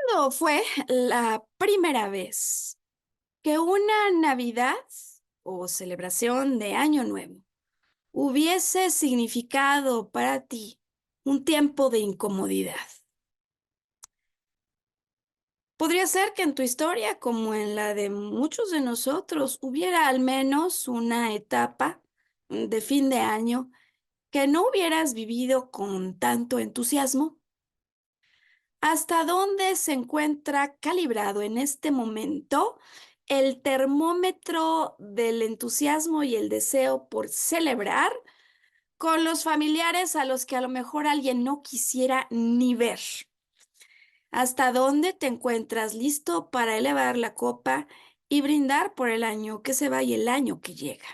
¿Cuándo fue la primera vez que una Navidad o celebración de Año Nuevo hubiese significado para ti un tiempo de incomodidad? Podría ser que en tu historia, como en la de muchos de nosotros, hubiera al menos una etapa de fin de año que no hubieras vivido con tanto entusiasmo. ¿Hasta dónde se encuentra calibrado en este momento el termómetro del entusiasmo y el deseo por celebrar con los familiares a los que a lo mejor alguien no quisiera ni ver? ¿Hasta dónde te encuentras listo para elevar la copa y brindar por el año que se va y el año que llega?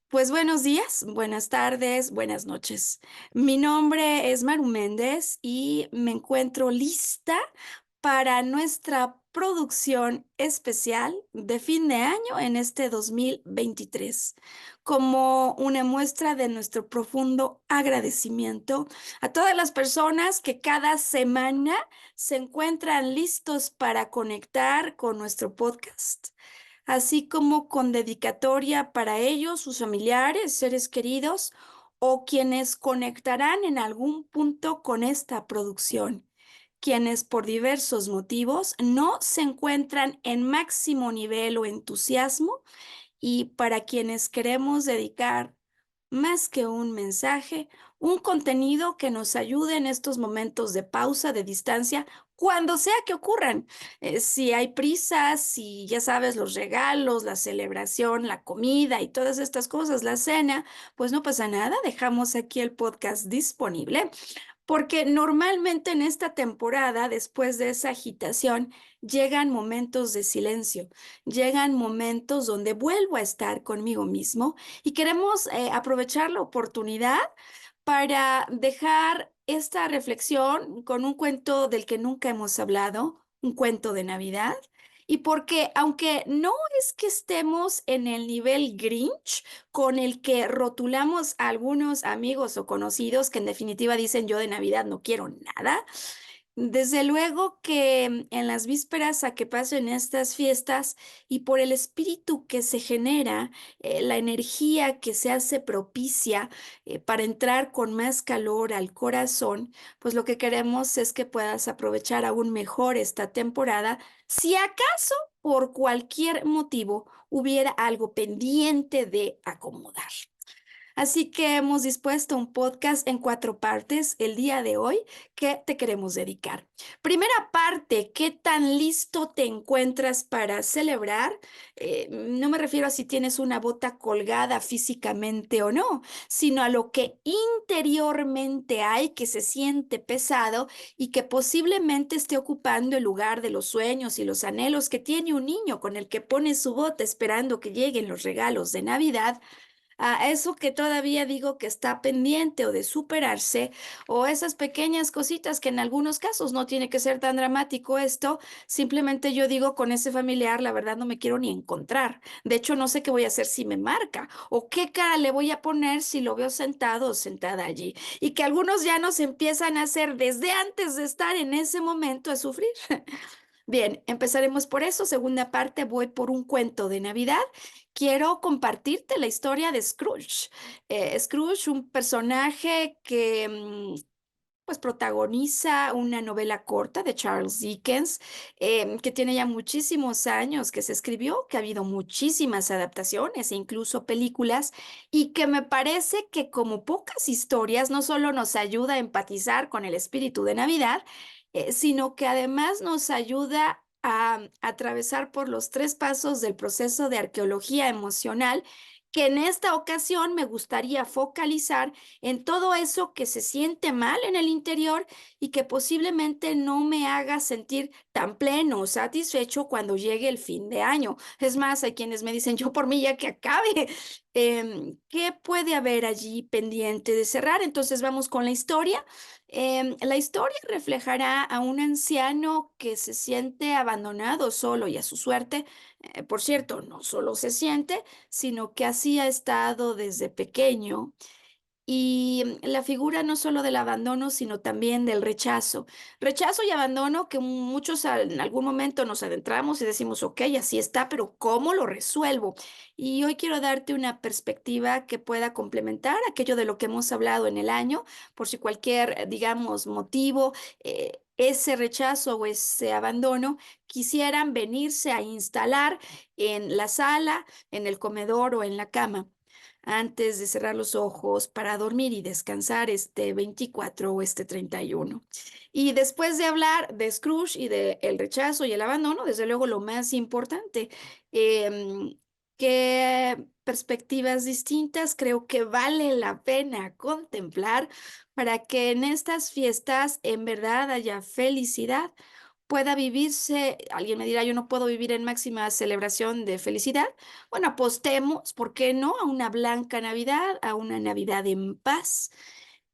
Pues buenos días, buenas tardes, buenas noches. Mi nombre es Maru Méndez y me encuentro lista para nuestra producción especial de fin de año en este 2023, como una muestra de nuestro profundo agradecimiento a todas las personas que cada semana se encuentran listos para conectar con nuestro podcast, así como con dedicatoria para ellos, sus familiares, seres queridos o quienes conectarán en algún punto con esta producción, quienes por diversos motivos no se encuentran en máximo nivel o entusiasmo, y para quienes queremos dedicar más que un mensaje, un contenido que nos ayude en estos momentos de pausa, de distancia, cuando sea que ocurran. Si hay prisas, si ya sabes, los regalos, la celebración, la comida y todas estas cosas, la cena, pues no pasa nada, dejamos aquí el podcast disponible. Porque normalmente en esta temporada, después de esa agitación, llegan momentos de silencio, llegan momentos donde vuelvo a estar conmigo mismo y queremos aprovechar la oportunidad para dejar esta reflexión con un cuento del que nunca hemos hablado, un cuento de Navidad. Y porque aunque no es que estemos en el nivel Grinch con el que rotulamos a algunos amigos o conocidos que en definitiva dicen yo de Navidad no quiero nada, desde luego que en las vísperas a que pasen estas fiestas y por el espíritu que se genera, la energía que se hace propicia para entrar con más calor al corazón, pues lo que queremos es que puedas aprovechar aún mejor esta temporada, si acaso por cualquier motivo hubiera algo pendiente de acomodar. Así que hemos dispuesto un podcast en 4 partes el día de hoy que te queremos dedicar. Primera parte, ¿qué tan listo te encuentras para celebrar? No me refiero a si tienes una bota colgada físicamente o no, sino a lo que interiormente hay que se siente pesado y que posiblemente esté ocupando el lugar de los sueños y los anhelos que tiene un niño con el que pone su bota esperando que lleguen los regalos de Navidad, a eso que todavía digo que está pendiente o de superarse, o esas pequeñas cositas que en algunos casos no tiene que ser tan dramático esto, simplemente yo digo con ese familiar, la verdad no me quiero ni encontrar. De hecho, no sé qué voy a hacer si me marca o qué cara le voy a poner si lo veo sentado o sentada allí. Y que algunos ya nos empiezan a hacer desde antes de estar en ese momento a sufrir. Bien, empezaremos por eso. Segunda parte, voy por un cuento de Navidad. Quiero compartirte la historia de Scrooge. Scrooge, un personaje que pues protagoniza una novela corta de Charles Dickens, que tiene ya muchísimos años que se escribió, que ha habido muchísimas adaptaciones e incluso películas, y que me parece que como pocas historias no solo nos ayuda a empatizar con el espíritu de Navidad, sino que además nos ayuda a atravesar por los 3 pasos del proceso de arqueología emocional, que en esta ocasión me gustaría focalizar en todo eso que se siente mal en el interior y que posiblemente no me haga sentir tan pleno o satisfecho cuando llegue el fin de año. Es más, hay quienes me dicen, yo por mí ya que acabe. ¿Qué puede haber allí pendiente de cerrar? Entonces vamos con la historia. La historia reflejará a un anciano que se siente abandonado, solo y a su suerte. Por cierto, no solo se siente, sino que así ha estado desde pequeño, Y la figura no solo del abandono, sino también del rechazo. Rechazo y abandono que muchos en algún momento nos adentramos y decimos, ok, así está, pero ¿cómo lo resuelvo? Y hoy quiero darte una perspectiva que pueda complementar aquello de lo que hemos hablado en el año, por si cualquier, digamos, motivo, ese rechazo o ese abandono quisieran venirse a instalar en la sala, en el comedor o en la cama antes de cerrar los ojos para dormir y descansar este 24 o este 31. Y después de hablar de Scrooge y de el rechazo y el abandono, desde luego lo más importante, qué perspectivas distintas creo que vale la pena contemplar para que en estas fiestas en verdad haya felicidad, pueda vivirse. Alguien me dirá, yo no puedo vivir en máxima celebración de felicidad. Bueno, apostemos, ¿por qué no? A una blanca Navidad, a una Navidad en paz.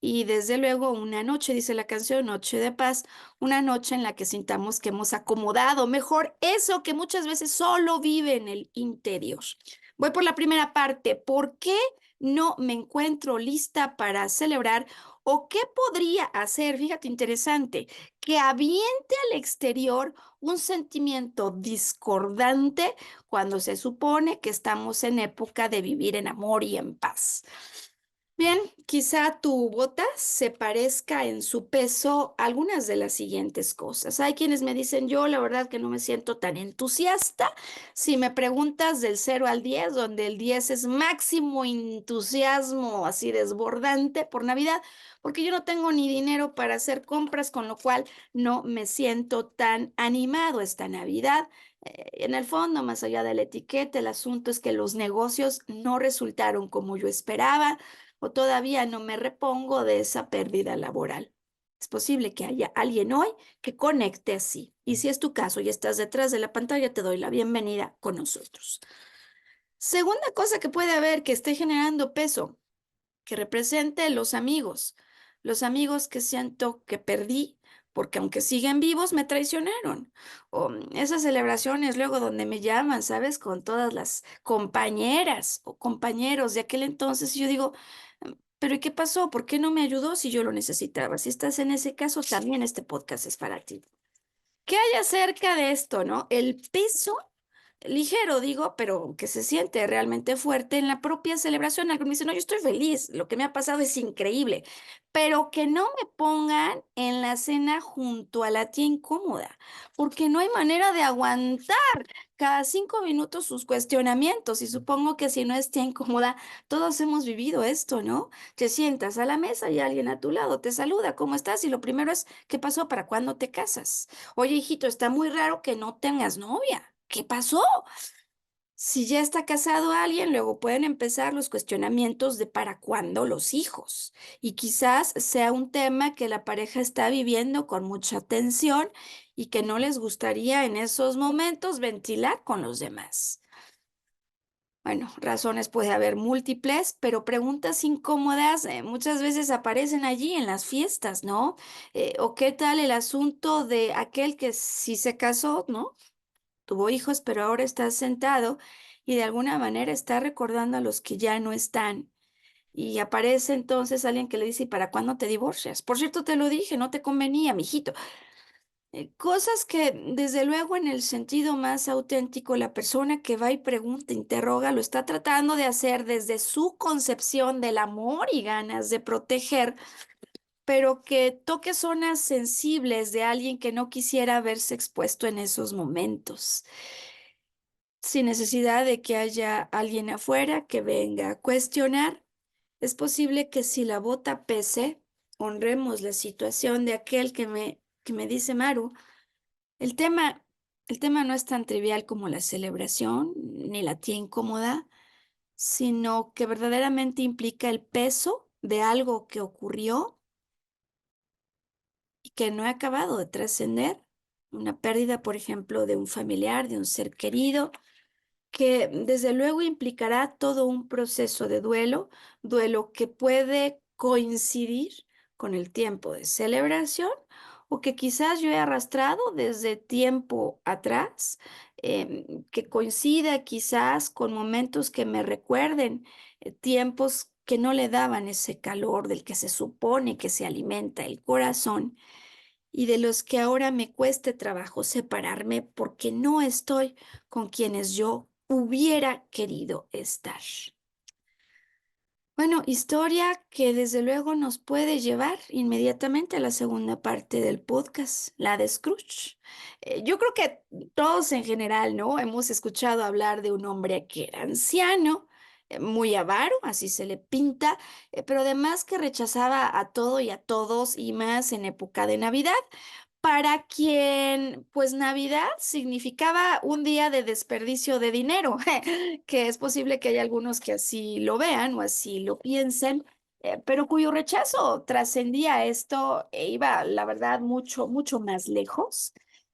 Y desde luego una noche, dice la canción, noche de paz, una noche en la que sintamos que hemos acomodado mejor eso que muchas veces solo vive en el interior. Voy por la primera parte. ¿Por qué no me encuentro lista para celebrar? ¿O qué podría hacer? Fíjate, interesante, que aviente al exterior un sentimiento discordante cuando se supone que estamos en época de vivir en amor y en paz. Bien, quizá tu bota se parezca en su peso a algunas de las siguientes cosas. Hay quienes me dicen, yo la verdad que no me siento tan entusiasta. Si me preguntas del 0 al 10, donde el 10 es máximo entusiasmo, así desbordante por Navidad, porque yo no tengo ni dinero para hacer compras, con lo cual no me siento tan animado esta Navidad. En el fondo, más allá de la etiqueta, el asunto es que los negocios no resultaron como yo esperaba o todavía no me repongo de esa pérdida laboral. Es posible que haya alguien hoy que conecte así. Y si es tu caso y estás detrás de la pantalla, te doy la bienvenida con nosotros. Segunda cosa que puede haber que esté generando peso, que represente los amigos que siento que perdí, porque aunque siguen vivos, me traicionaron. O esas celebraciones luego donde me llaman, ¿sabes? Con todas las compañeras o compañeros de aquel entonces, y yo digo, pero ¿y qué pasó? ¿Por qué no me ayudó si yo lo necesitaba? Si estás en ese caso, también este podcast es para ti. ¿Qué hay acerca de esto, no? El peso ligero, digo, pero que se siente realmente fuerte en la propia celebración. Alguien me dice, no, yo estoy feliz, lo que me ha pasado es increíble, pero que no me pongan en la cena junto a la tía incómoda, porque no hay manera de aguantar cada 5 minutos sus cuestionamientos. Y supongo que si no es tía incómoda, todos hemos vivido esto, ¿no? Te sientas a la mesa y alguien a tu lado te saluda, ¿cómo estás? Y lo primero es, ¿qué pasó? ¿Para cuándo te casas? Oye, hijito, está muy raro que no tengas novia. ¿Qué pasó? Si ya está casado alguien, luego pueden empezar los cuestionamientos de para cuándo los hijos. Y quizás sea un tema que la pareja está viviendo con mucha tensión y que no les gustaría en esos momentos ventilar con los demás. Bueno, razones puede haber múltiples, pero preguntas incómodas muchas veces aparecen allí en las fiestas, ¿no? ¿O qué tal el asunto de aquel que sí se casó, ¿no? Tuvo hijos, pero ahora está sentado y de alguna manera está recordando a los que ya no están. Y aparece entonces alguien que le dice, ¿y para cuándo te divorcias? Por cierto, te lo dije, no te convenía, mijito. Cosas que desde luego en el sentido más auténtico, la persona que va y pregunta, interroga, lo está tratando de hacer desde su concepción del amor y ganas de proteger, pero que toque zonas sensibles de alguien que no quisiera verse expuesto en esos momentos, sin necesidad de que haya alguien afuera que venga a cuestionar. Es posible que si la bota pese, honremos la situación de aquel que me dice Maru. El tema, el tema no es tan trivial como la celebración ni la tía incómoda, sino que verdaderamente implica el peso de algo que ocurrió y que no ha acabado de trascender. Una pérdida, por ejemplo, de un familiar, de un ser querido, que desde luego implicará todo un proceso de duelo, duelo que puede coincidir con el tiempo de celebración o que quizás yo he arrastrado desde tiempo atrás, que coincida quizás con momentos que me recuerden tiempos que no le daban ese calor del que se supone que se alimenta el corazón y de los que ahora me cueste trabajo separarme porque no estoy con quienes yo hubiera querido estar. Bueno, historia que desde luego nos puede llevar inmediatamente a la segunda parte del podcast, la de Scrooge. Yo creo que todos en general, ¿no? Hemos escuchado hablar de un hombre que era anciano, muy avaro, así se le pinta, pero además que rechazaba a todo y a todos y más en época de Navidad, para quien, pues Navidad significaba un día de desperdicio de dinero, que es posible que haya algunos que así lo vean o así lo piensen, pero cuyo rechazo trascendía esto e iba, la verdad, mucho, mucho más lejos.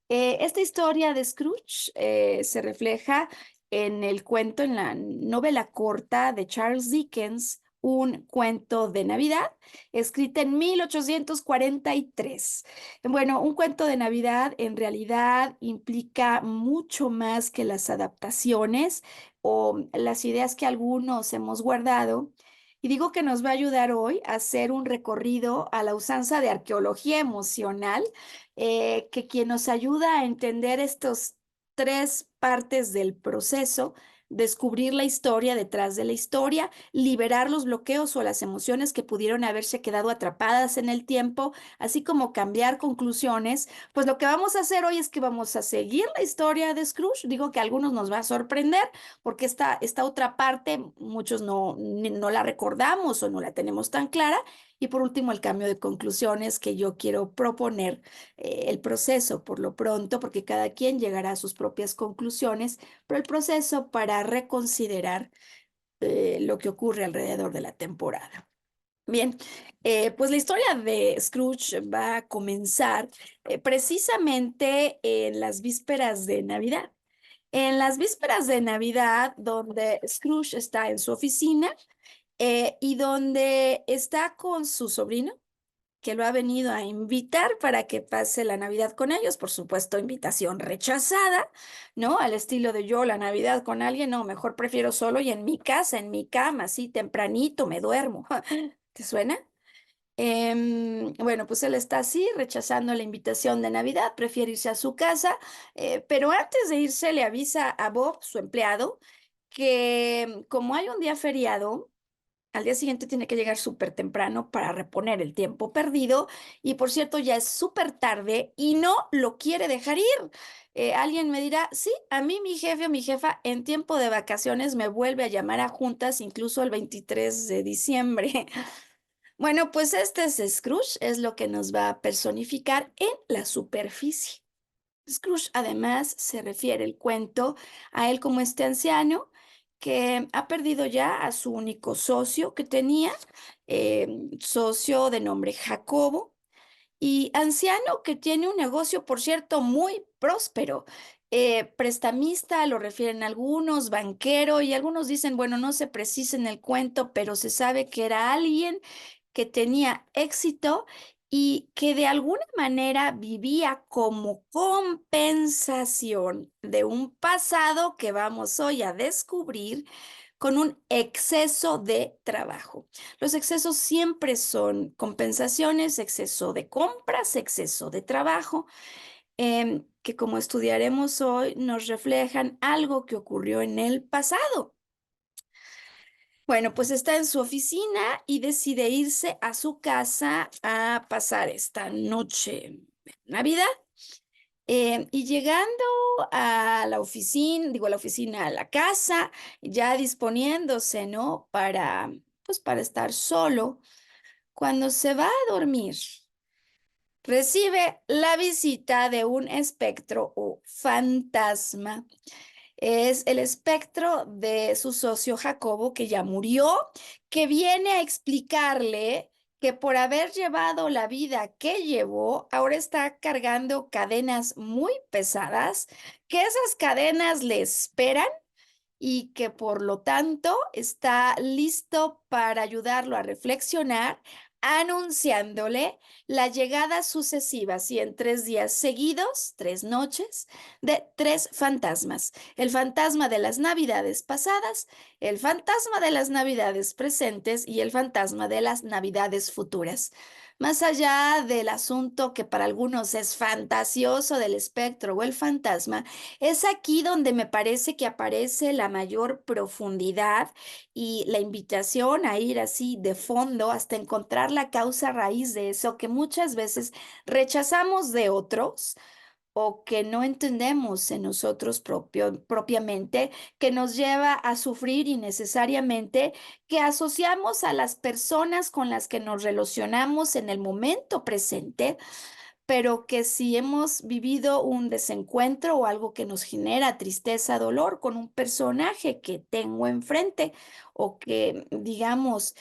Esta historia de Scrooge se refleja en el cuento, en la novela corta de Charles Dickens, Un cuento de Navidad, escrita en 1843. Bueno, un cuento de Navidad en realidad implica mucho más que las adaptaciones o las ideas que algunos hemos guardado. Y digo que nos va a ayudar hoy a hacer un recorrido a la usanza de arqueología emocional, que quien nos ayuda a entender estos tres partes del proceso, descubrir la historia detrás de la historia, liberar los bloqueos o las emociones que pudieron haberse quedado atrapadas en el tiempo, así como cambiar conclusiones. Pues lo que vamos a hacer hoy es que vamos a seguir la historia de Scrooge. Digo que a algunos nos va a sorprender porque esta otra parte muchos no la recordamos o no la tenemos tan clara. Y por último, el cambio de conclusiones que yo quiero proponer, el proceso por lo pronto, porque cada quien llegará a sus propias conclusiones, pero el proceso para reconsiderar lo que ocurre alrededor de la temporada. Bien, pues la historia de Scrooge va a comenzar precisamente en las vísperas de Navidad. En las vísperas de Navidad, donde Scrooge está en su oficina y donde está con su sobrino, que lo ha venido a invitar para que pase la Navidad con ellos. Por supuesto, invitación rechazada, ¿no? Al estilo de yo, la Navidad con alguien, no, mejor prefiero solo y en mi casa, en mi cama, así tempranito me duermo. ¿Te suena? Bueno, pues él está así, rechazando la invitación de Navidad, prefiere irse a su casa, pero antes de irse le avisa a Bob, su empleado, que como hay un día feriado, al día siguiente tiene que llegar súper temprano para reponer el tiempo perdido y por cierto ya es súper tarde y no lo quiere dejar ir. Alguien me dirá, sí, a mí mi jefe o mi jefa en tiempo de vacaciones me vuelve a llamar a juntas incluso el 23 de diciembre. Bueno, pues este es Scrooge, es lo que nos va a personificar en la superficie. Scrooge además se refiere el cuento a él como este anciano que ha perdido ya a su único socio que tenía, socio de nombre Jacobo, y anciano que tiene un negocio, por cierto, muy próspero. Prestamista, lo refieren algunos, banquero, y algunos dicen, bueno, no se precisa en el cuento, pero se sabe que era alguien que tenía éxito y que de alguna manera vivía como compensación de un pasado que vamos hoy a descubrir con un exceso de trabajo. Los excesos siempre son compensaciones, exceso de compras, exceso de trabajo, que como estudiaremos hoy nos reflejan algo que ocurrió en el pasado. Bueno, pues está en su oficina y decide irse a su casa a pasar esta noche de Navidad. Y llegando a la oficina, digo a la oficina, a la casa, ya disponiéndose, ¿no? Pues para estar solo, cuando se va a dormir, recibe la visita de un espectro o fantasma. Es el espectro de su socio Jacobo, que ya murió, que viene a explicarle que por haber llevado la vida que llevó, ahora está cargando cadenas muy pesadas, que esas cadenas le esperan y que por lo tanto está listo para ayudarlo a reflexionar, anunciándole la llegada sucesiva, y en 3 días seguidos, 3 noches, de 3 fantasmas. El fantasma de las navidades pasadas, el fantasma de las navidades presentes y el fantasma de las navidades futuras. Más allá del asunto que para algunos es fantasioso del espectro o el fantasma, es aquí donde me parece que aparece la mayor profundidad y la invitación a ir así de fondo hasta encontrar la causa raíz de eso que muchas veces rechazamos de otros o que no entendemos en nosotros propiamente, que nos lleva a sufrir innecesariamente, que asociamos a las personas con las que nos relacionamos en el momento presente, pero que si hemos vivido un desencuentro o algo que nos genera tristeza, dolor con un personaje que tengo enfrente o que, digamos,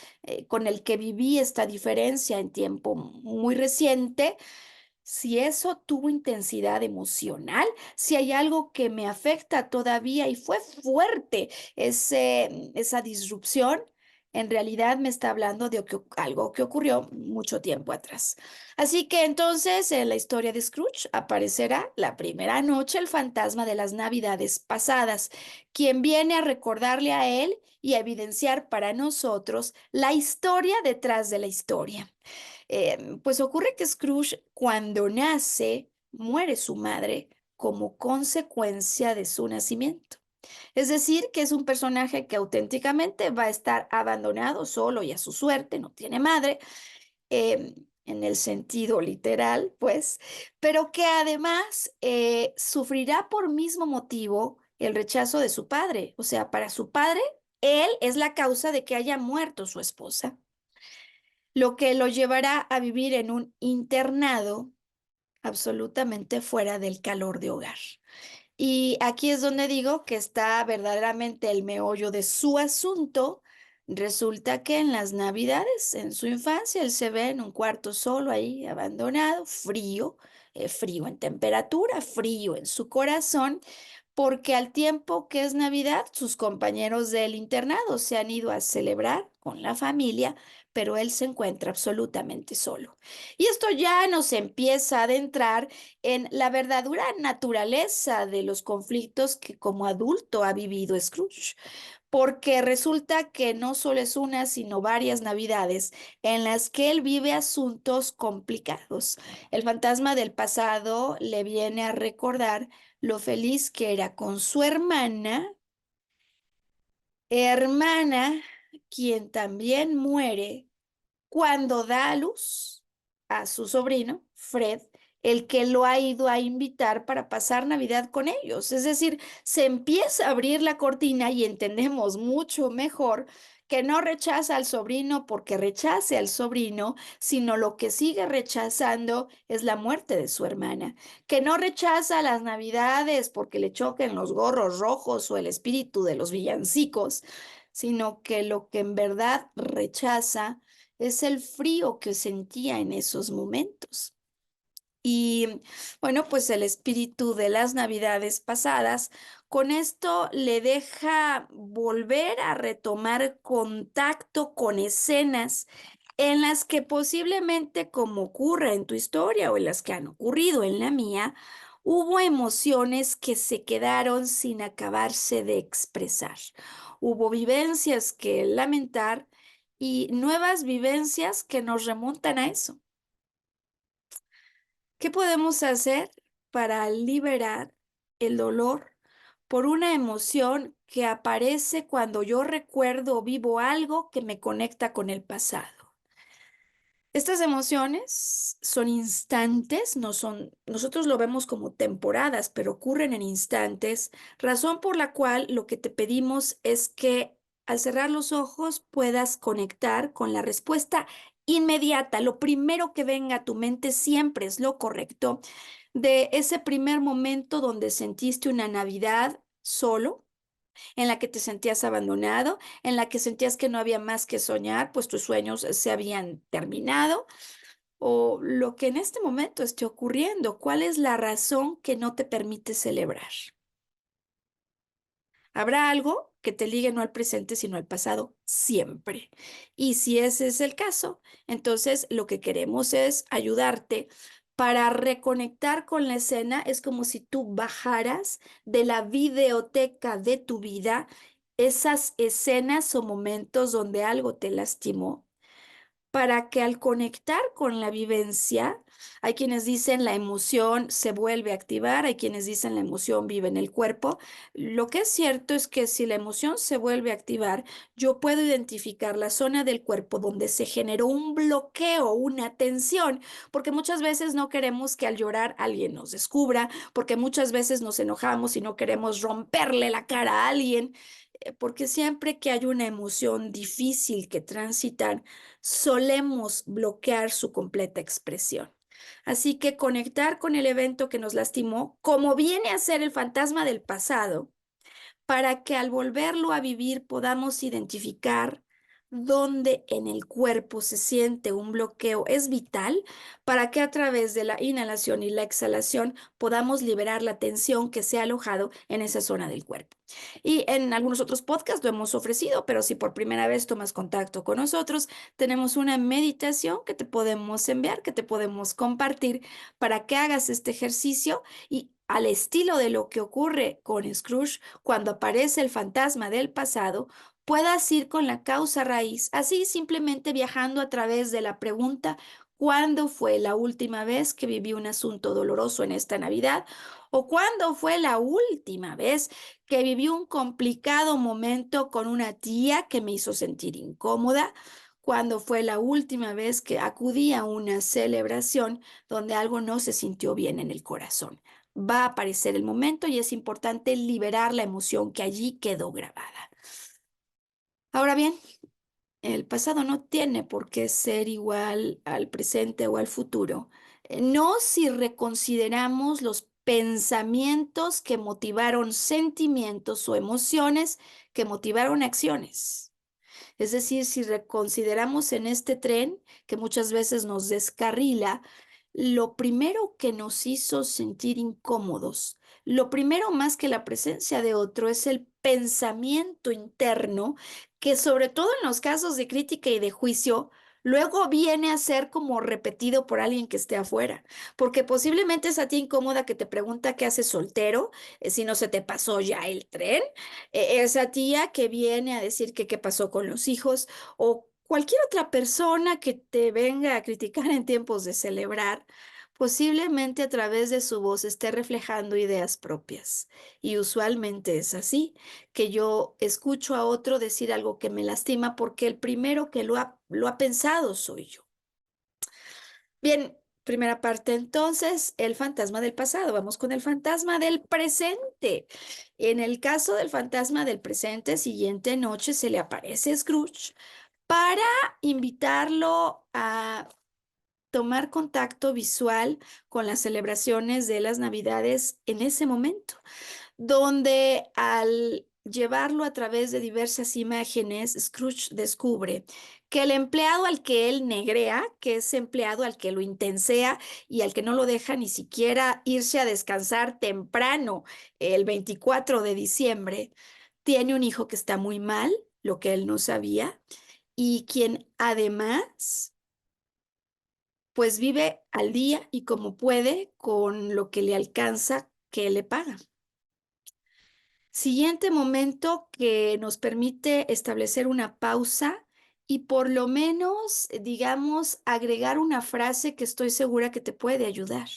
con el que viví esta diferencia en tiempo muy reciente, si eso tuvo intensidad emocional, si hay algo que me afecta todavía y fue fuerte esa disrupción, en realidad me está hablando de algo que ocurrió mucho tiempo atrás. Así que entonces en la historia de Scrooge aparecerá la primera noche el fantasma de las navidades pasadas, quien viene a recordarle a él y a evidenciar para nosotros la historia detrás de la historia. Pues ocurre que Scrooge, cuando nace, muere su madre como consecuencia de su nacimiento. Es decir, que es un personaje que auténticamente va a estar abandonado solo y a su suerte, no tiene madre, en el sentido literal, pues, pero que además sufrirá por mismo motivo el rechazo de su padre. O sea, para su padre, él es la causa de que haya muerto su esposa, lo que lo llevará a vivir en un internado absolutamente fuera del calor de hogar. Y aquí es donde digo que está verdaderamente el meollo de su asunto. Resulta que en las Navidades, en su infancia, él se ve en un cuarto solo ahí, abandonado, frío, frío en temperatura, frío en su corazón, porque al tiempo que es Navidad, sus compañeros del internado se han ido a celebrar con la familia, pero él se encuentra absolutamente solo. Y esto ya nos empieza a adentrar en la verdadera naturaleza de los conflictos que como adulto ha vivido Scrooge, porque resulta que no solo es una, sino varias Navidades en las que él vive asuntos complicados. El fantasma del pasado le viene a recordar lo feliz que era con su hermana, quien también muere cuando da a luz a su sobrino, Fred, el que lo ha ido a invitar para pasar Navidad con ellos. Es decir, se empieza a abrir la cortina y entendemos mucho mejor que no rechaza al sobrino porque rechace al sobrino, sino lo que sigue rechazando es la muerte de su hermana, que no rechaza las Navidades porque le choquen los gorros rojos o el espíritu de los villancicos, sino que lo que en verdad rechaza es el frío que sentía en esos momentos. Y bueno, pues el espíritu de las navidades pasadas, con esto le deja volver a retomar contacto con escenas en las que posiblemente, como ocurre en tu historia o en las que han ocurrido en la mía, hubo emociones que se quedaron sin acabarse de expresar. Hubo vivencias que lamentar y nuevas vivencias que nos remontan a eso. ¿Qué podemos hacer para liberar el dolor por una emoción que aparece cuando yo recuerdo o vivo algo que me conecta con el pasado? Estas emociones son instantes, no son, nosotros lo vemos como temporadas, pero ocurren en instantes, razón por la cual lo que te pedimos es que al cerrar los ojos puedas conectar con la respuesta inmediata. Lo primero que venga a tu mente siempre es lo correcto de ese primer momento donde sentiste una Navidad solo, en la que te sentías abandonado, en la que sentías que no había más que soñar, pues tus sueños se habían terminado, o lo que en este momento esté ocurriendo. ¿Cuál es la razón que no te permite celebrar? ¿Habrá algo que te ligue no al presente, sino al pasado siempre. Y si ese es el caso, entonces lo que queremos es ayudarte para reconectar con la escena. Es como si tú bajaras de la videoteca de tu vida esas escenas o momentos donde algo te lastimó, para que al conectar con la vivencia, hay quienes dicen la emoción se vuelve a activar, hay quienes dicen la emoción vive en el cuerpo. Lo que es cierto es que si la emoción se vuelve a activar, yo puedo identificar la zona del cuerpo donde se generó un bloqueo, una tensión, porque muchas veces no queremos que al llorar alguien nos descubra, porque muchas veces nos enojamos y no queremos romperle la cara a alguien, porque siempre que hay una emoción difícil que transitar, solemos bloquear su completa expresión. Así que conectar con el evento que nos lastimó, como viene a ser el fantasma del pasado, para que al volverlo a vivir podamos identificar dónde en el cuerpo se siente un bloqueo, es vital para que a través de la inhalación y la exhalación podamos liberar la tensión que se ha alojado en esa zona del cuerpo. Y en algunos otros podcasts lo hemos ofrecido, pero si por primera vez tomas contacto con nosotros, tenemos una meditación que te podemos enviar, que te podemos compartir para que hagas este ejercicio y al estilo de lo que ocurre con Scrooge cuando aparece el fantasma del pasado, puedas ir con la causa raíz, así simplemente viajando a través de la pregunta: ¿cuándo fue la última vez que viví un asunto doloroso en esta Navidad? ¿O cuándo fue la última vez que viví un complicado momento con una tía que me hizo sentir incómoda? ¿Cuándo fue la última vez que acudí a una celebración donde algo no se sintió bien en el corazón? Va a aparecer el momento y es importante liberar la emoción que allí quedó grabada. Ahora bien, el pasado no tiene por qué ser igual al presente o al futuro. No si reconsideramos los pensamientos que motivaron sentimientos o emociones que motivaron acciones. Es decir, si reconsideramos en este tren que muchas veces nos descarrila, lo primero que nos hizo sentir incómodos, lo primero más que la presencia de otro es el pensamiento interno que, sobre todo en los casos de crítica y de juicio, luego viene a ser como repetido por alguien que esté afuera, porque posiblemente es a ti incómoda que te pregunta qué haces soltero, si no se te pasó ya el tren, esa tía que viene a decir que qué pasó con los hijos, o cualquier otra persona que te venga a criticar en tiempos de celebrar, posiblemente a través de su voz esté reflejando ideas propias. Y usualmente es así, que yo escucho a otro decir algo que me lastima porque el primero que lo ha pensado soy yo. Bien, primera parte entonces, el fantasma del pasado. Vamos con el fantasma del presente. En el caso del fantasma del presente, siguiente noche se le aparece Scrooge para invitarlo a tomar contacto visual con las celebraciones de las Navidades en ese momento, donde al llevarlo a través de diversas imágenes, Scrooge descubre que el empleado al que él negrea, que es empleado al que lo intensea y al que no lo deja ni siquiera irse a descansar temprano el 24 de diciembre, tiene un hijo que está muy mal, lo que él no sabía, y quien además pues vive al día y como puede con lo que le alcanza que le pagan. Siguiente momento que nos permite establecer una pausa y por lo menos, digamos, agregar una frase que estoy segura que te puede ayudar.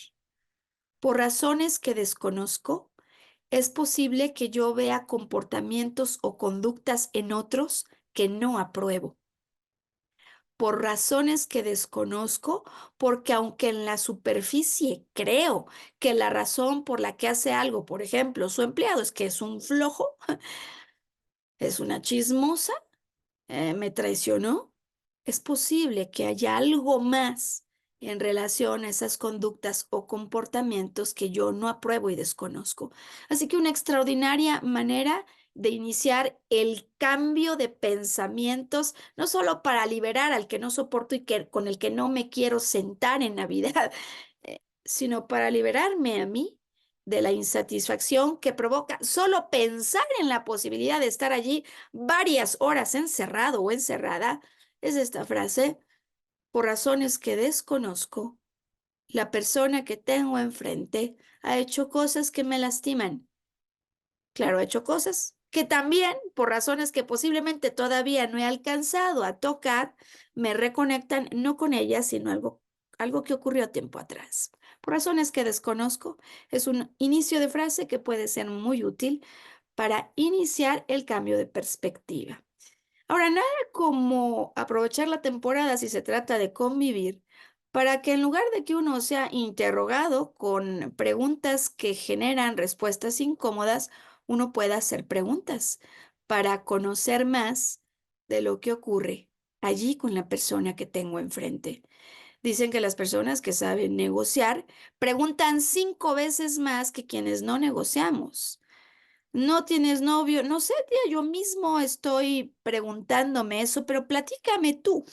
Por razones que desconozco, es posible que yo vea comportamientos o conductas en otros que no apruebo. Por razones que desconozco, porque aunque en la superficie creo que la razón por la que hace algo, por ejemplo, su empleado es que es un flojo, es una chismosa, me traicionó, es posible que haya algo más en relación a esas conductas o comportamientos que yo no apruebo y desconozco. Así que una extraordinaria manera de iniciar el cambio de pensamientos, no solo para liberar al que no soporto y que, con el que no me quiero sentar en Navidad, sino para liberarme a mí de la insatisfacción que provoca solo pensar en la posibilidad de estar allí varias horas encerrado o encerrada, es esta frase: por razones que desconozco, la persona que tengo enfrente ha hecho cosas que me lastiman. Claro, ha hecho cosas que también, por razones que posiblemente todavía no he alcanzado a tocar, me reconectan no con ella, sino algo que ocurrió tiempo atrás. Por razones que desconozco, es un inicio de frase que puede ser muy útil para iniciar el cambio de perspectiva. Ahora, nada como aprovechar la temporada si se trata de convivir para que en lugar de que uno sea interrogado con preguntas que generan respuestas incómodas, uno pueda hacer preguntas para conocer más de lo que ocurre allí con la persona que tengo enfrente. Dicen que las personas que saben negociar preguntan 5 veces más que quienes no negociamos. ¿No tienes novio? No sé, tía, yo mismo estoy preguntándome eso, pero platícame tú,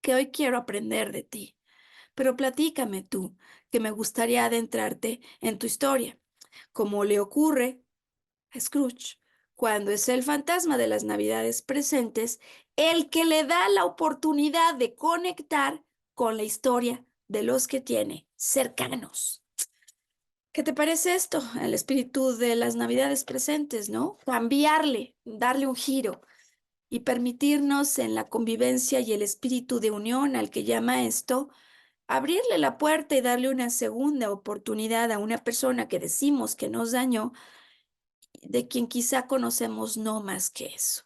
que hoy quiero aprender de ti. Pero platícame tú, que me gustaría adentrarte en tu historia, como le ocurre a Scrooge, cuando es el fantasma de las Navidades presentes, el que le da la oportunidad de conectar con la historia de los que tiene cercanos. ¿Qué te parece esto? El espíritu de las Navidades presentes, ¿no? Cambiarle, darle un giro y permitirnos en la convivencia y el espíritu de unión al que llama esto, abrirle la puerta y darle una segunda oportunidad a una persona que decimos que nos dañó, de quien quizá conocemos no más que eso.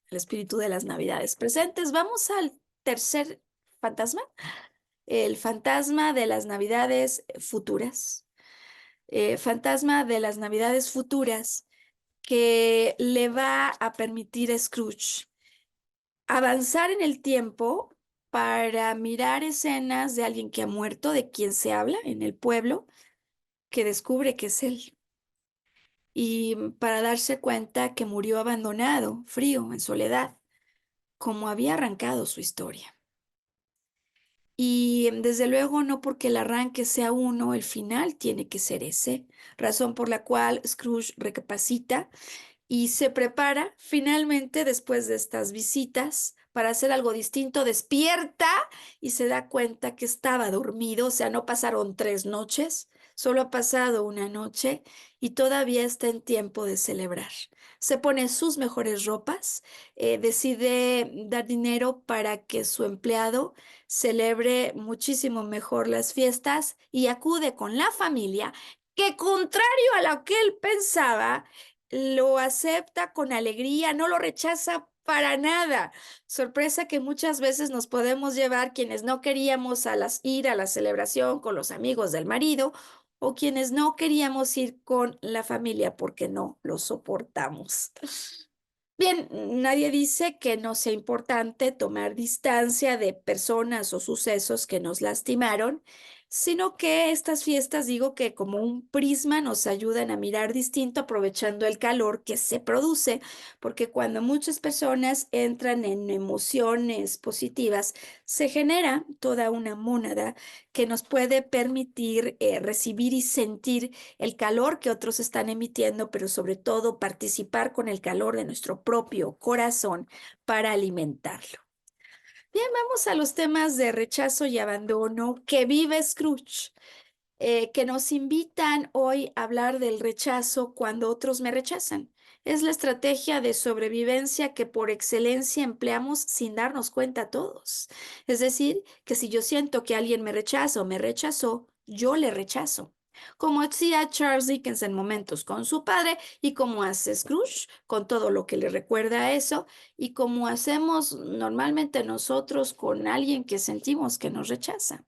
El espíritu de las Navidades presentes. Vamos al tercer fantasma, el fantasma de las Navidades futuras. Fantasma de las Navidades futuras que le va a permitir a Scrooge avanzar en el tiempo para mirar escenas de alguien que ha muerto, de quien se habla en el pueblo, que descubre que es él, y para darse cuenta que murió abandonado, frío, en soledad, como había arrancado su historia. Y desde luego no porque el arranque sea uno, el final tiene que ser ese, razón por la cual Scrooge recapacita y se prepara finalmente después de estas visitas para hacer algo distinto, despierta y se da cuenta que estaba dormido, o sea, no pasaron 3 noches, solo ha pasado una noche y todavía está en tiempo de celebrar. Se pone sus mejores ropas, decide dar dinero para que su empleado celebre muchísimo mejor las fiestas y acude con la familia que, contrario a lo que él pensaba, lo acepta con alegría, no lo rechaza para nada. Sorpresa que muchas veces nos podemos llevar quienes no queríamos ir a la celebración con los amigos del marido o quienes no queríamos ir con la familia porque no lo soportamos. Bien, nadie dice que no sea importante tomar distancia de personas o sucesos que nos lastimaron, sino que estas fiestas, digo que como un prisma nos ayudan a mirar distinto aprovechando el calor que se produce, porque cuando muchas personas entran en emociones positivas, se genera toda una mónada que nos puede permitir recibir y sentir el calor que otros están emitiendo, pero sobre todo participar con el calor de nuestro propio corazón para alimentarlo. Bien, vamos a los temas de rechazo y abandono que vive Scrooge, que nos invitan hoy a hablar del rechazo cuando otros me rechazan. Es la estrategia de sobrevivencia que por excelencia empleamos sin darnos cuenta todos. Es decir, que si yo siento que alguien me rechaza o me rechazó, yo le rechazo. Como hacía Charles Dickens en momentos con su padre y como hace Scrooge con todo lo que le recuerda a eso y como hacemos normalmente nosotros con alguien que sentimos que nos rechaza.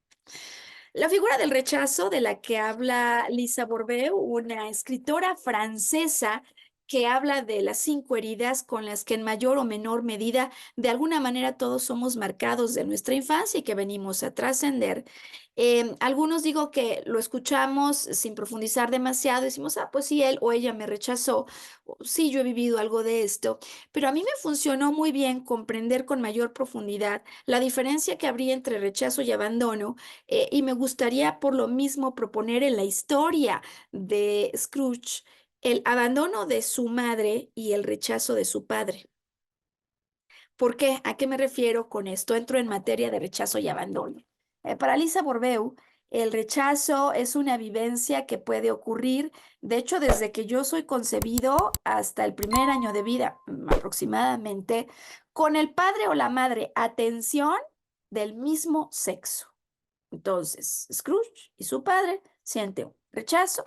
La figura del rechazo de la que habla Lisa Bourbeau, una escritora francesa que habla de las 5 heridas con las que en mayor o menor medida, de alguna manera, todos somos marcados de nuestra infancia y que venimos a trascender. Algunos digo que lo escuchamos sin profundizar demasiado, decimos, ah, pues sí, él o ella me rechazó, o sí, yo he vivido algo de esto, pero a mí me funcionó muy bien comprender con mayor profundidad la diferencia que habría entre rechazo y abandono, y me gustaría por lo mismo proponer en la historia de Scrooge el abandono de su madre y el rechazo de su padre. ¿Por qué? ¿A qué me refiero con esto? Entro en materia de rechazo y abandono. Para Lisa Borbeu, el rechazo es una vivencia que puede ocurrir, de hecho, desde que yo soy concebido hasta el primer año de vida, aproximadamente, con el padre o la madre, atención, del mismo sexo. Entonces, Scrooge y su padre sienten un rechazo.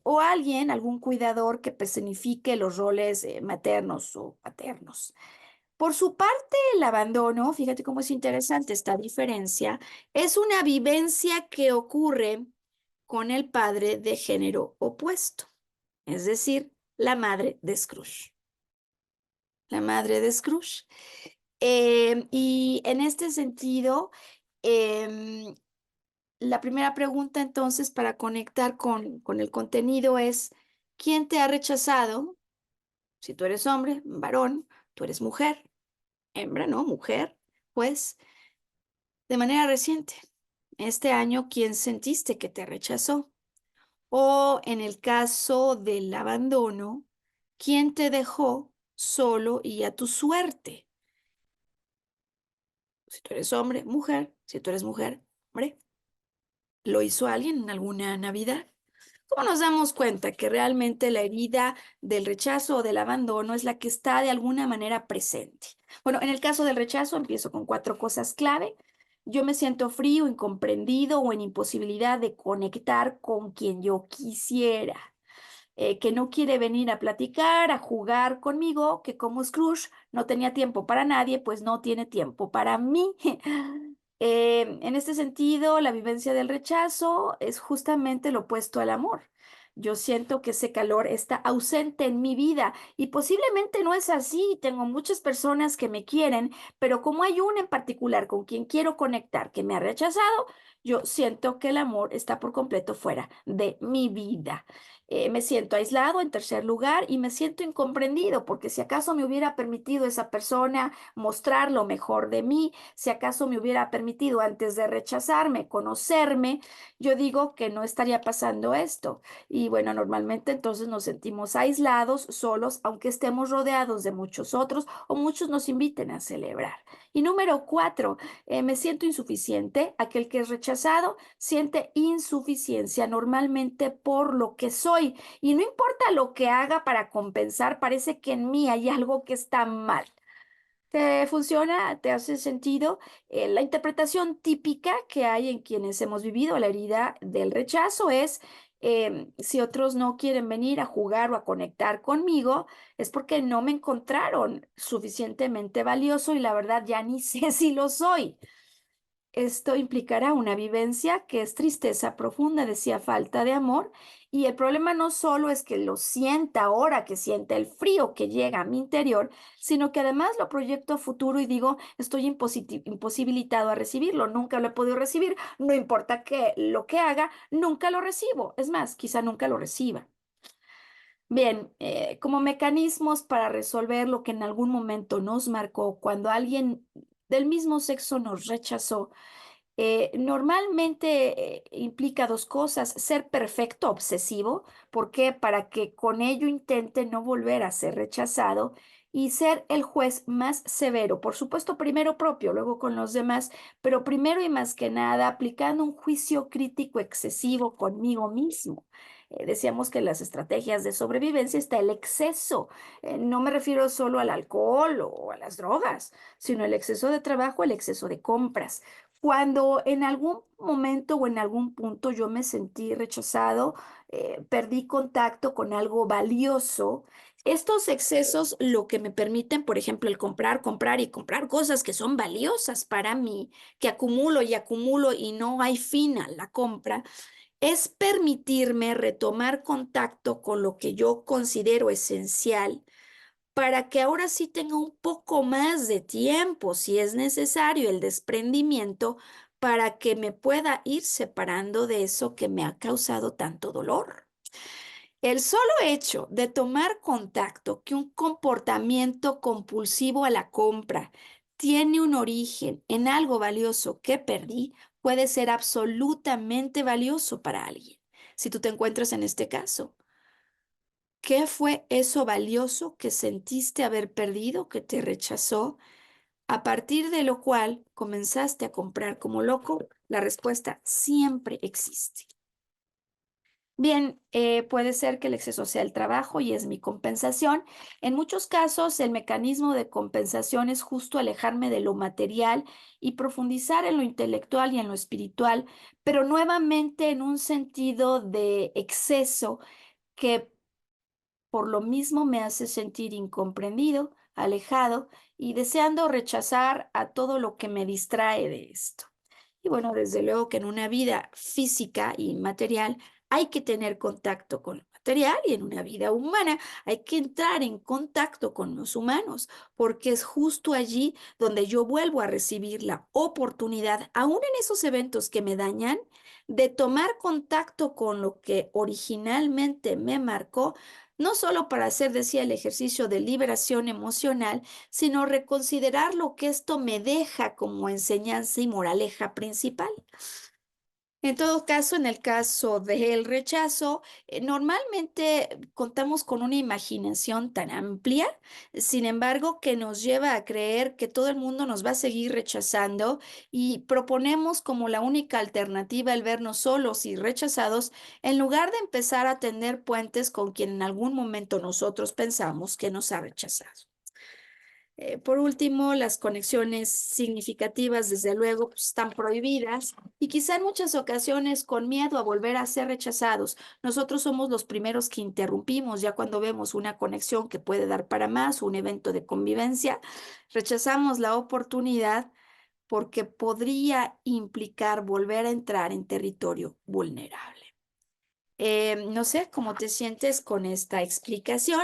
O alguien, algún cuidador que personifique los roles maternos o paternos. Por su parte, el abandono, fíjate cómo es interesante esta diferencia, es una vivencia que ocurre con el padre de género opuesto, es decir, la madre de Scrooge. La madre de Scrooge. Y en este sentido, em, la primera pregunta entonces para conectar con el contenido es, ¿quién te ha rechazado? Si tú eres hombre, varón, tú eres mujer, hembra, ¿no? Mujer, pues de manera reciente, este año, ¿quién sentiste que te rechazó? O en el caso del abandono, ¿quién te dejó solo y a tu suerte? Si tú eres hombre, mujer, si tú eres mujer, hombre, ¿lo hizo alguien en alguna Navidad? ¿Cómo nos damos cuenta que realmente la herida del rechazo o del abandono es la que está de alguna manera presente? Bueno, en el caso del rechazo empiezo con 4 cosas clave. Yo me siento frío, incomprendido o en imposibilidad de conectar con quien yo quisiera, que no quiere venir a platicar, a jugar conmigo, que como Scrooge no tenía tiempo para nadie, pues no tiene tiempo para mí. En este sentido, la vivencia del rechazo es justamente lo opuesto al amor. Yo siento que ese calor está ausente en mi vida y posiblemente no es así. Tengo muchas personas que me quieren, pero como hay una en particular con quien quiero conectar que me ha rechazado, yo siento que el amor está por completo fuera de mi vida. Me siento aislado en tercer lugar y me siento incomprendido porque si acaso me hubiera permitido esa persona mostrar lo mejor de mí, si acaso me hubiera permitido antes de rechazarme, conocerme, yo digo que no estaría pasando esto. Y bueno, normalmente entonces nos sentimos aislados, solos, aunque estemos rodeados de muchos otros o muchos nos inviten a celebrar. Y número 4, me siento insuficiente. Aquel que es rechazado siente insuficiencia normalmente por lo que soy. Y no importa lo que haga para compensar, parece que en mí hay algo que está mal. ¿Te funciona? ¿Te hace sentido? La interpretación típica que hay en quienes hemos vivido la herida del rechazo es, si otros no quieren venir a jugar o a conectar conmigo, es porque no me encontraron suficientemente valioso y la verdad ya ni sé si lo soy. Esto implicará una vivencia que es tristeza profunda, decía, falta de amor. Y el problema no solo es que lo sienta ahora, que sienta el frío que llega a mi interior, sino que además lo proyecto a futuro y digo, estoy imposibilitado a recibirlo, nunca lo he podido recibir, no importa lo que haga, nunca lo recibo. Es más, quizá nunca lo reciba. Bien, como mecanismos para resolver lo que en algún momento nos marcó, cuando alguien del mismo sexo nos rechazó, normalmente implica 2 cosas: ser perfecto, obsesivo, ¿por qué? Para que con ello intente no volver a ser rechazado y ser el juez más severo, por supuesto, primero propio, luego con los demás, pero primero y más que nada aplicando un juicio crítico excesivo conmigo mismo. Decíamos que en las estrategias de sobrevivencia está el exceso. No me refiero solo al alcohol o a las drogas, sino el exceso de trabajo, el exceso de compras. Cuando en algún momento o en algún punto yo me sentí rechazado, perdí contacto con algo valioso, estos excesos lo que me permiten, por ejemplo, el comprar, comprar y comprar cosas que son valiosas para mí, que acumulo y acumulo y no hay fin a la compra, es permitirme retomar contacto con lo que yo considero esencial para que ahora sí tenga un poco más de tiempo, si es necesario, el desprendimiento para que me pueda ir separando de eso que me ha causado tanto dolor. El solo hecho de tomar contacto que un comportamiento compulsivo a la compra tiene un origen en algo valioso que perdí puede ser absolutamente valioso para alguien. Si tú te encuentras en este caso, ¿qué fue eso valioso que sentiste haber perdido, que te rechazó, a partir de lo cual comenzaste a comprar como loco? La respuesta siempre existe. Bien, puede ser que el exceso sea el trabajo y es mi compensación. En muchos casos, el mecanismo de compensación es justo alejarme de lo material y profundizar en lo intelectual y en lo espiritual, pero nuevamente en un sentido de exceso que por lo mismo me hace sentir incomprendido, alejado y deseando rechazar a todo lo que me distrae de esto. Y bueno, desde luego que en una vida física y material hay que tener contacto con lo material y en una vida humana hay que entrar en contacto con los humanos, porque es justo allí donde yo vuelvo a recibir la oportunidad, aún en esos eventos que me dañan, de tomar contacto con lo que originalmente me marcó, no solo para hacer, decía, el ejercicio de liberación emocional, sino reconsiderar lo que esto me deja como enseñanza y moraleja principal. En todo caso, en el caso del rechazo, normalmente contamos con una imaginación tan amplia, sin embargo, que nos lleva a creer que todo el mundo nos va a seguir rechazando y proponemos como la única alternativa el vernos solos y rechazados, en lugar de empezar a tender puentes con quien en algún momento nosotros pensamos que nos ha rechazado. Por último, las conexiones significativas, desde luego, pues, están prohibidas y quizá en muchas ocasiones con miedo a volver a ser rechazados. Nosotros somos los primeros que interrumpimos ya cuando vemos una conexión que puede dar para más, un evento de convivencia, rechazamos la oportunidad porque podría implicar volver a entrar en territorio vulnerable. No sé cómo te sientes con esta explicación.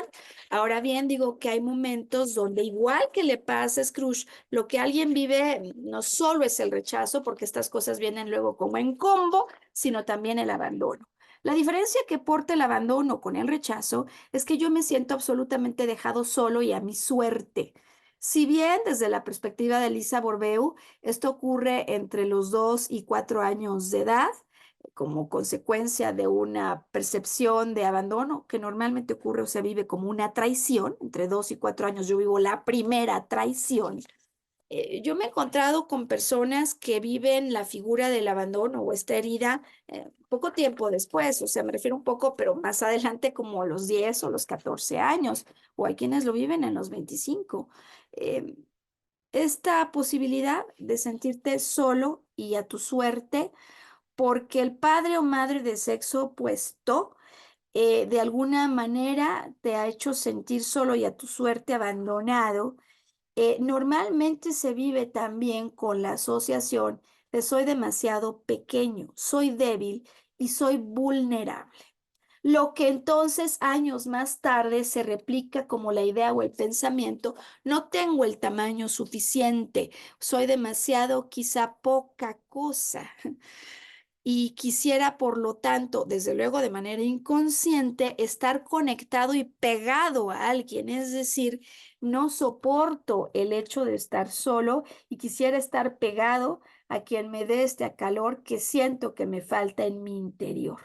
Ahora bien, digo que hay momentos donde igual que le pasa a Scrooge, lo que alguien vive no solo es el rechazo, porque estas cosas vienen luego como en combo, sino también el abandono. La diferencia que porta el abandono con el rechazo es que yo me siento absolutamente dejado solo y a mi suerte. Si bien desde la perspectiva de Lisa Borbeu, esto ocurre entre los 2 y 4 años de edad, como consecuencia de una percepción de abandono que normalmente ocurre o se vive como una traición. Entre 2 y 4 años yo vivo la primera traición. Yo me he encontrado con personas que viven la figura del abandono o esta herida poco tiempo después, o sea, me refiero un poco, pero más adelante como a los 10 o los 14 años, o hay quienes lo viven en los 25. Eh, esta posibilidad de sentirte solo y a tu suerte porque el padre o madre de sexo opuesto de alguna manera te ha hecho sentir solo y a tu suerte abandonado. Normalmente se vive también con la asociación de soy demasiado pequeño, soy débil y soy vulnerable. Lo que entonces años más tarde se replica como la idea o el pensamiento, no tengo el tamaño suficiente, soy demasiado quizá poca cosa. Y quisiera, por lo tanto, desde luego de manera inconsciente, estar conectado y pegado a alguien. Es decir, no soporto el hecho de estar solo y quisiera estar pegado a quien me dé este calor que siento que me falta en mi interior.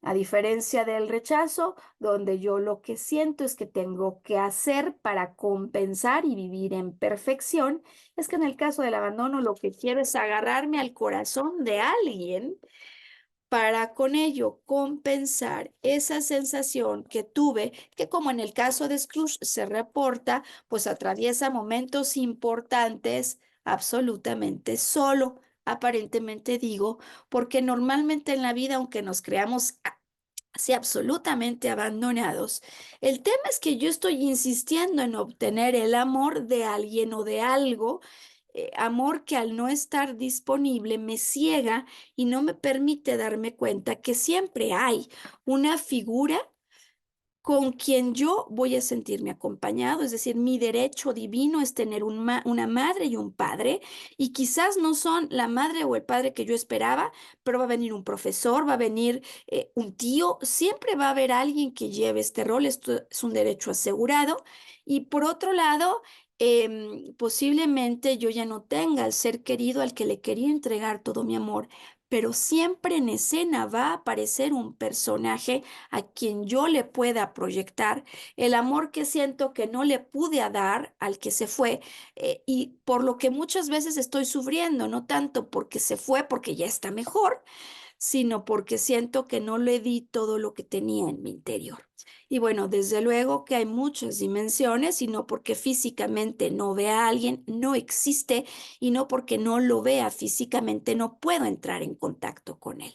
A diferencia del rechazo, donde yo lo que siento es que tengo que hacer para compensar y vivir en perfección, es que en el caso del abandono lo que quiero es agarrarme al corazón de alguien para con ello compensar esa sensación que tuve, que como en el caso de Scrooge se reporta, pues atraviesa momentos importantes absolutamente solo. Aparentemente digo, porque normalmente en la vida, aunque nos creamos así absolutamente abandonados, el tema es que yo estoy insistiendo en obtener el amor de alguien o de algo amor que al no estar disponible me ciega y no me permite darme cuenta que siempre hay una figura con quien yo voy a sentirme acompañado, es decir, mi derecho divino es tener una madre y un padre, y quizás no son la madre o el padre que yo esperaba, pero va a venir un profesor, va a venir un tío, siempre va a haber alguien que lleve este rol, esto es un derecho asegurado, y por otro lado, posiblemente yo ya no tenga al ser querido al que le quería entregar todo mi amor, pero siempre en escena va a aparecer un personaje a quien yo le pueda proyectar el amor que siento que no le pude dar al que se fue, y por lo que muchas veces estoy sufriendo, no tanto porque se fue, porque ya está mejor, sino porque siento que no le di todo lo que tenía en mi interior. Y bueno, desde luego que hay muchas dimensiones y no porque físicamente no vea a alguien, no existe, y no porque no lo vea físicamente, no puedo entrar en contacto con él.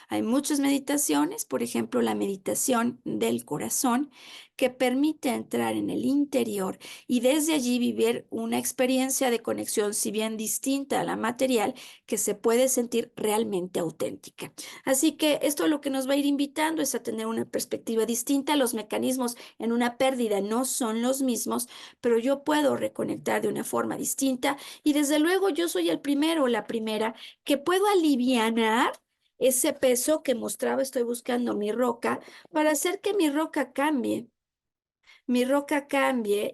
Hay muchas meditaciones, por ejemplo, la meditación del corazón, que permite entrar en el interior y desde allí vivir una experiencia de conexión, si bien distinta a la material, que se puede sentir realmente auténtica. Así que esto lo que nos va a ir invitando es a tener una perspectiva distinta. Los mecanismos en una pérdida no son los mismos, pero yo puedo reconectar de una forma distinta, y desde luego yo soy el primero o la primera que puedo alivianar ese peso que mostraba. Estoy buscando mi roca para hacer que mi roca cambie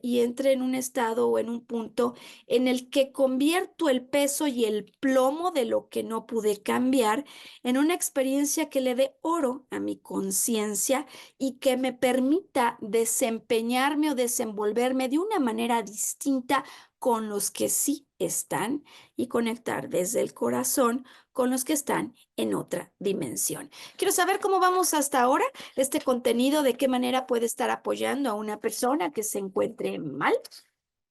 y entre en un estado o en un punto en el que convierto el peso y el plomo de lo que no pude cambiar en una experiencia que le dé oro a mi conciencia y que me permita desempeñarme o desenvolverme de una manera distinta con los que sí están, y conectar desde el corazón con los que están en otra dimensión. Quiero saber cómo vamos hasta ahora, este contenido, de qué manera puede estar apoyando a una persona que se encuentre mal.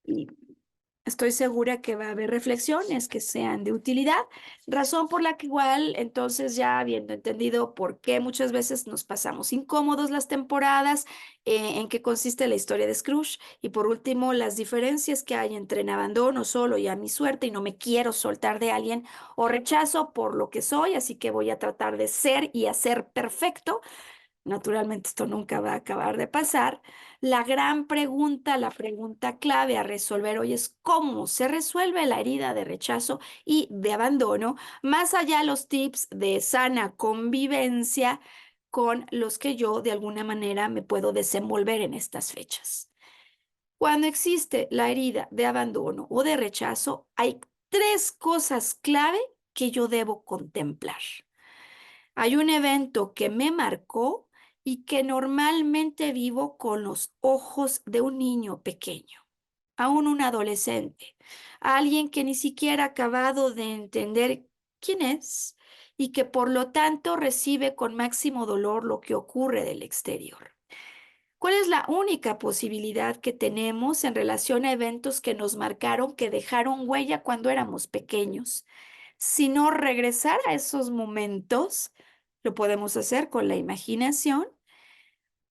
Y estoy segura que va a haber reflexiones que sean de utilidad, razón por la que igual, entonces, ya habiendo entendido por qué muchas veces nos pasamos incómodos las temporadas, en qué consiste la historia de Scrooge, y por último, las diferencias que hay entre en abandono solo y a mi suerte y no me quiero soltar de alguien, o rechazo por lo que soy, así que voy a tratar de ser y hacer perfecto. Naturalmente esto nunca va a acabar de pasar. La gran pregunta, la pregunta clave a resolver hoy es cómo se resuelve la herida de rechazo y de abandono, más allá de los tips de sana convivencia con los que yo de alguna manera me puedo desenvolver en estas fechas. Cuando existe la herida de abandono o de rechazo, hay tres cosas clave que yo debo contemplar. Hay un evento que me marcó y que normalmente vivo con los ojos de un niño pequeño, aún un adolescente, alguien que ni siquiera ha acabado de entender quién es y que por lo tanto recibe con máximo dolor lo que ocurre del exterior. ¿Cuál es la única posibilidad que tenemos en relación a eventos que nos marcaron, que dejaron huella cuando éramos pequeños? Si no regresar a esos momentos, lo podemos hacer con la imaginación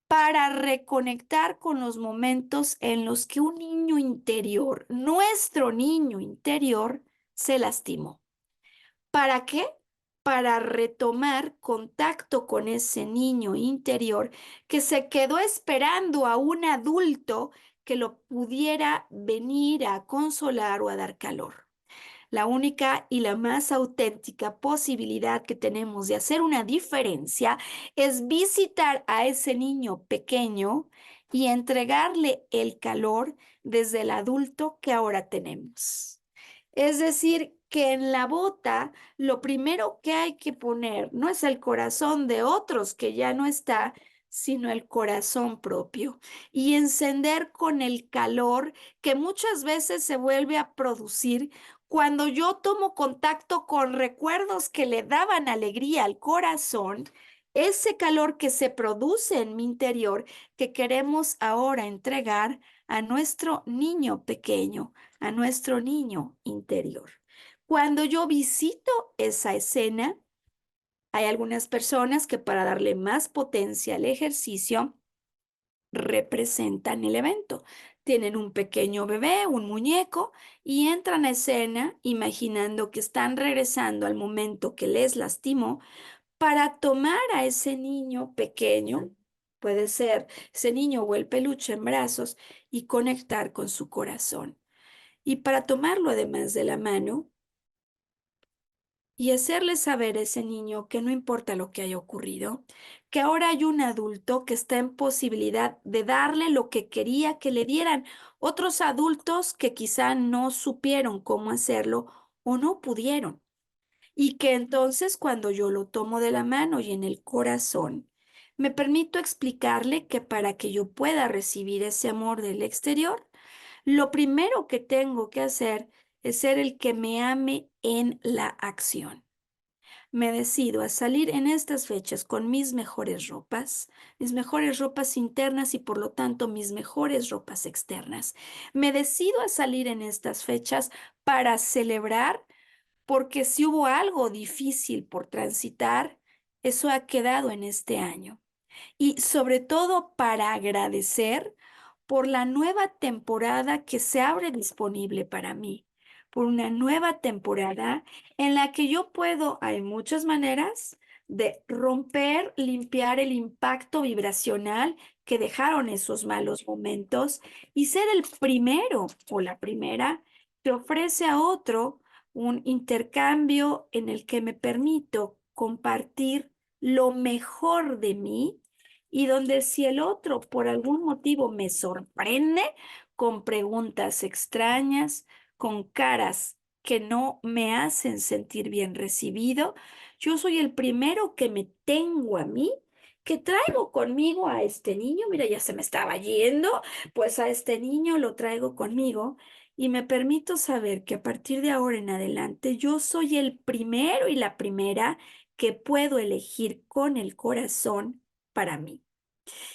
para reconectar con los momentos en los que un niño interior, nuestro niño interior, se lastimó. ¿Para qué? Para retomar contacto con ese niño interior que se quedó esperando a un adulto que lo pudiera venir a consolar o a dar calor. La única y la más auténtica posibilidad que tenemos de hacer una diferencia es visitar a ese niño pequeño y entregarle el calor desde el adulto que ahora tenemos. Es decir, que en la bota lo primero que hay que poner no es el corazón de otros que ya no está, sino el corazón propio, y encender con el calor que muchas veces se vuelve a producir cuando yo tomo contacto con recuerdos que le daban alegría al corazón, ese calor que se produce en mi interior que queremos ahora entregar a nuestro niño pequeño, a nuestro niño interior. Cuando yo visito esa escena, hay algunas personas que, para darle más potencia al ejercicio, representan el evento. Tienen un pequeño bebé, un muñeco, y entran a escena imaginando que están regresando al momento que les lastimó para tomar a ese niño pequeño, puede ser ese niño o el peluche en brazos, y conectar con su corazón. Y para tomarlo además de la mano y hacerle saber a ese niño que no importa lo que haya ocurrido, que ahora hay un adulto que está en posibilidad de darle lo que quería que le dieran. Otros adultos que quizá no supieron cómo hacerlo o no pudieron. Y que entonces cuando yo lo tomo de la mano y en el corazón, me permito explicarle que para que yo pueda recibir ese amor del exterior, lo primero que tengo que hacer es ser el que me ame en la acción. Me decido a salir en estas fechas con mis mejores ropas internas y por lo tanto mis mejores ropas externas. Me decido a salir en estas fechas para celebrar porque si hubo algo difícil por transitar, eso ha quedado en este año. Y sobre todo para agradecer por la nueva temporada que se abre disponible para mí, por una nueva temporada en la que yo puedo, hay muchas maneras de romper, limpiar el impacto vibracional que dejaron esos malos momentos y ser el primero o la primera que ofrece a otro un intercambio en el que me permito compartir lo mejor de mí y donde si el otro por algún motivo me sorprende con preguntas extrañas, con caras que no me hacen sentir bien recibido, yo soy el primero que me tengo a mí, que traigo conmigo a este niño, mira, ya se me estaba yendo, pues a este niño lo traigo conmigo y me permito saber que a partir de ahora en adelante yo soy el primero y la primera que puedo elegir con el corazón para mí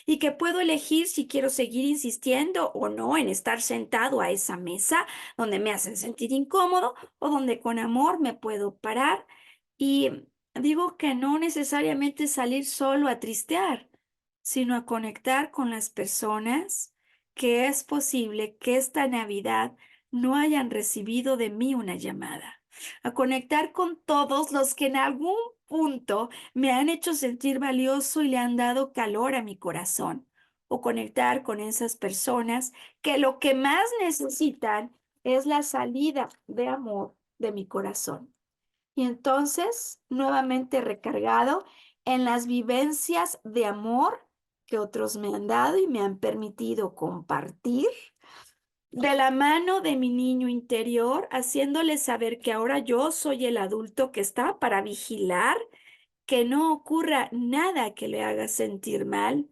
y que puedo elegir si quiero seguir insistiendo o no en estar sentado a esa mesa donde me hacen sentir incómodo o donde con amor me puedo parar y digo que no necesariamente salir solo a tristear, sino a conectar con las personas que es posible que esta Navidad no hayan recibido de mí una llamada, a conectar con todos los que en algún punto me han hecho sentir valioso y le han dado calor a mi corazón, o conectar con esas personas que lo que más necesitan es la salida de amor de mi corazón. Y entonces, nuevamente recargado en las vivencias de amor que otros me han dado y me han permitido compartir, de la mano de mi niño interior, haciéndole saber que ahora yo soy el adulto que está para vigilar que no ocurra nada que le haga sentir mal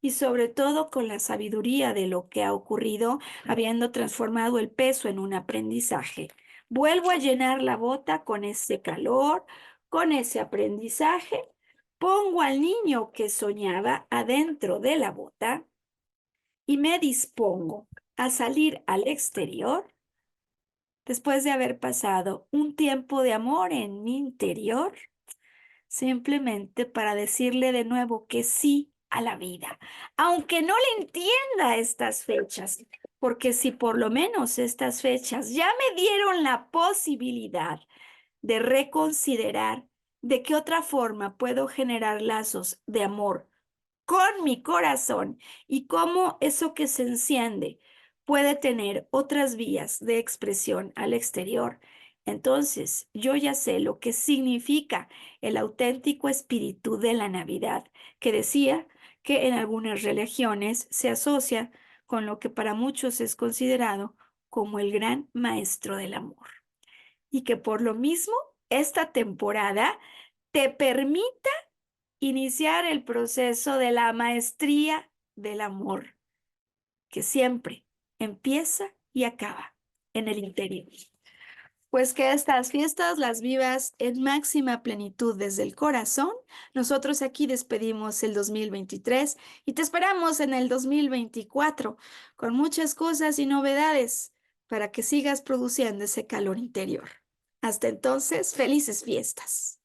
y sobre todo con la sabiduría de lo que ha ocurrido, habiendo transformado el peso en un aprendizaje. Vuelvo a llenar la bota con ese calor, con ese aprendizaje. Pongo al niño que soñaba adentro de la bota y me dispongo a salir al exterior después de haber pasado un tiempo de amor en mi interior simplemente para decirle de nuevo que sí a la vida, aunque no le entienda estas fechas, porque si por lo menos estas fechas ya me dieron la posibilidad de reconsiderar de qué otra forma puedo generar lazos de amor con mi corazón y cómo eso que se enciende puede tener otras vías de expresión al exterior. Entonces, yo ya sé lo que significa el auténtico espíritu de la Navidad, que decía que en algunas religiones se asocia con lo que para muchos es considerado como el gran maestro del amor. Y que por lo mismo, esta temporada te permite iniciar el proceso de la maestría del amor, que siempre empieza y acaba en el interior. Pues que estas fiestas las vivas en máxima plenitud desde el corazón. Nosotros aquí despedimos el 2023 y te esperamos en el 2024 con muchas cosas y novedades para que sigas produciendo ese calor interior. Hasta entonces, felices fiestas.